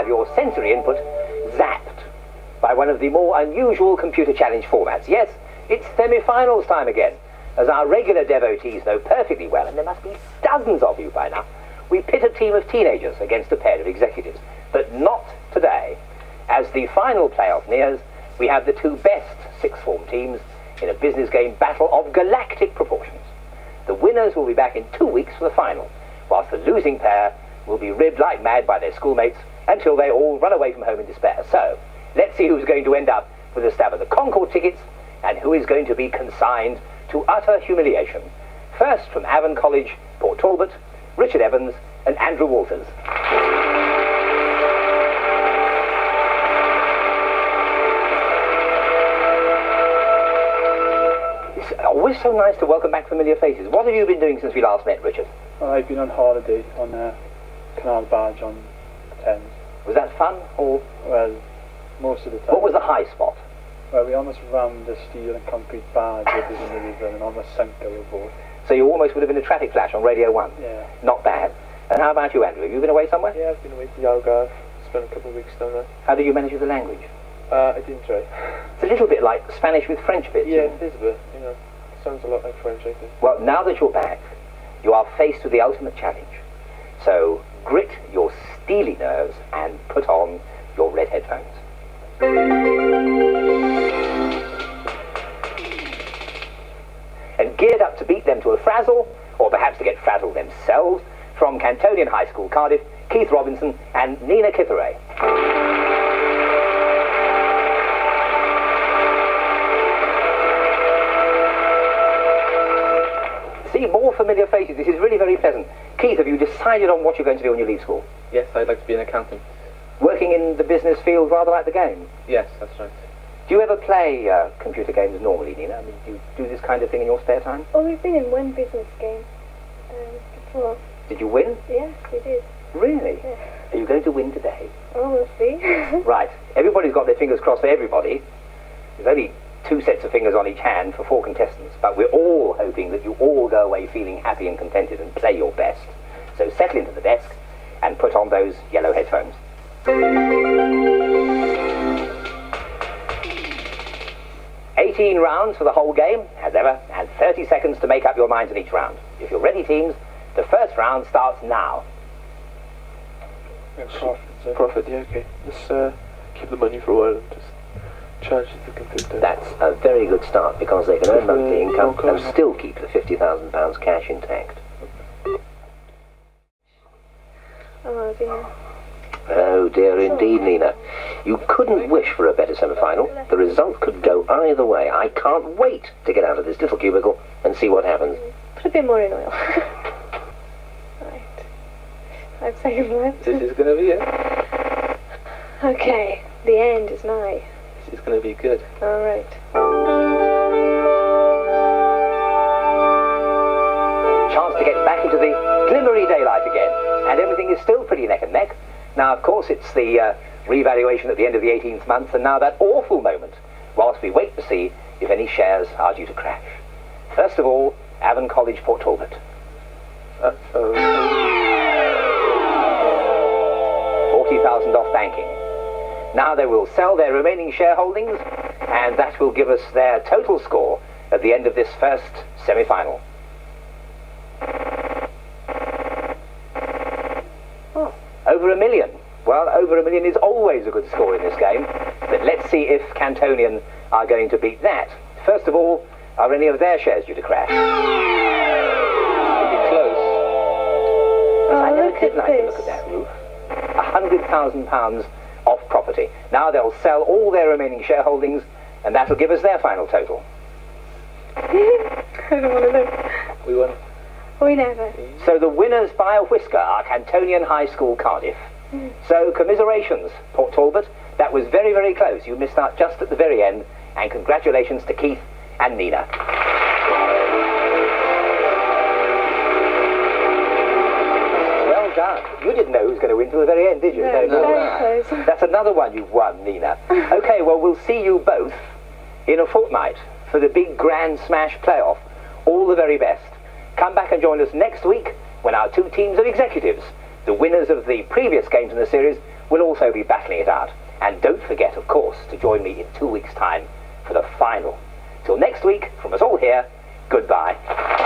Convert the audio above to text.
have your sensory input zapped by one of the more unusual computer challenge formats. Yes, it's semi-finals time again. As our regular devotees know perfectly well, and there must be dozens of you by now, we pit a team of teenagers against a pair of executives. But not today. As the final playoff nears, we have the two best sixth form teams in a business game battle of galactic proportions. The winners will be back in 2 weeks for the final, whilst the losing pair will be ribbed like mad by their schoolmates until they all run away from home in despair. So, let's see who's going to end up with a stab at the Concord tickets and who is going to be consigned to utter humiliation. First, from Afan College, Port Talbot, Richard Evans and Andrew Walters. It's always so nice to welcome back familiar faces. What have you been doing since we last met, Richard? Well, I've been on holiday on a canal barge on the Thames. Was that fun, or...? Well, most of the time. What was the high spot? Well, we almost rammed a steel and concrete barge that was in the river and almost sank our boat. So you almost would have been a traffic flash on Radio 1? Yeah. Not bad. And how about you, Andrew? Have you been away somewhere? Yeah, I've been away to the Algarve. Spent a couple of weeks down there. How do you manage with the language? I didn't try. It's a little bit like Spanish with French bits. Yeah, it is a bit, you know. Sounds a lot like French, I think. Well, now that you're back, you are faced with the ultimate challenge. So grit your steely nerves and put on your red headphones. And geared up to beat them to a frazzle, or perhaps to get frazzled themselves, from Cantonian High School, Cardiff, Keith Robinson and Nina Kitteray. See, more familiar faces. This is really very pleasant. Keith, have you decided on what you're going to do when you leave school? Yes, I'd like to be an accountant. Working in the business field rather like the game? Yes, that's right. Do you ever play computer games normally, Nina? I mean, do you do this kind of thing in your spare time? Oh, we've been in one business game before. Did you win? Yes, we did. Really? Yes. Are you going to win today? Oh, we'll see. Right. Everybody's got their fingers crossed for everybody. There's only 2 sets of fingers on each hand for 4 contestants, but we're all hoping that you all go away feeling happy and contented and play your best. So settle into the desk and put on those yellow headphones. 18 rounds for the whole game, as ever, and 30 seconds to make up your minds in each round. If you're ready, teams, the first round starts now. Profit, yeah, okay. Let's keep the money for a while and just charge the computer. That's a very good start, because they can earn monthly income and still keep the £50,000 cash intact. Oh, dear. Oh dear indeed, Nina. You couldn't wish for a better semi-final. The result could go either way. I can't wait to get out of this little cubicle and see what happens. Put a bit more in oil. Right. 5 seconds left. This is going to be it. Okay, the end is nigh. This is going to be good. All right. Chance to get back into the glimmery daylight again, and everything is still pretty neck and neck. Now, of course, it's the revaluation at the end of the 18th month, and now that awful moment, whilst we wait to see if any shares are due to crash. First of all, Afan College, Port Talbot. Uh-oh. 40,000 off banking. Now they will sell their remaining shareholdings, and that will give us their total score at the end of this first semi-final. Over 1 million. Well, over 1 million is always a good score in this game, but let's see if Cantonian are going to beat that. First of all, are any of their shares due to crash? Pretty close. I never did like to look at that roof. £100,000 off property. Now they'll sell all their remaining shareholdings, and that'll give us their final total. I don't want to look. We won. We never. So the winners by a whisker are Cantonian High School, Cardiff. So commiserations, Port Talbot. That was very, very close. You missed out just at the very end, and congratulations to Keith and Nina. Well done. You didn't know who was going to win till the very end, did you? No, very close. That's another one you've won, Nina. Okay, well, we'll see you both in a fortnight for the big Grand Smash playoff. All the very best. Come back and join us next week when our 2 teams of executives, the winners of the previous games in the series, will will also be battling it out. And don't forget, of course, to join me in 2 weeks' time for the final. Till next week, from us all here, goodbye.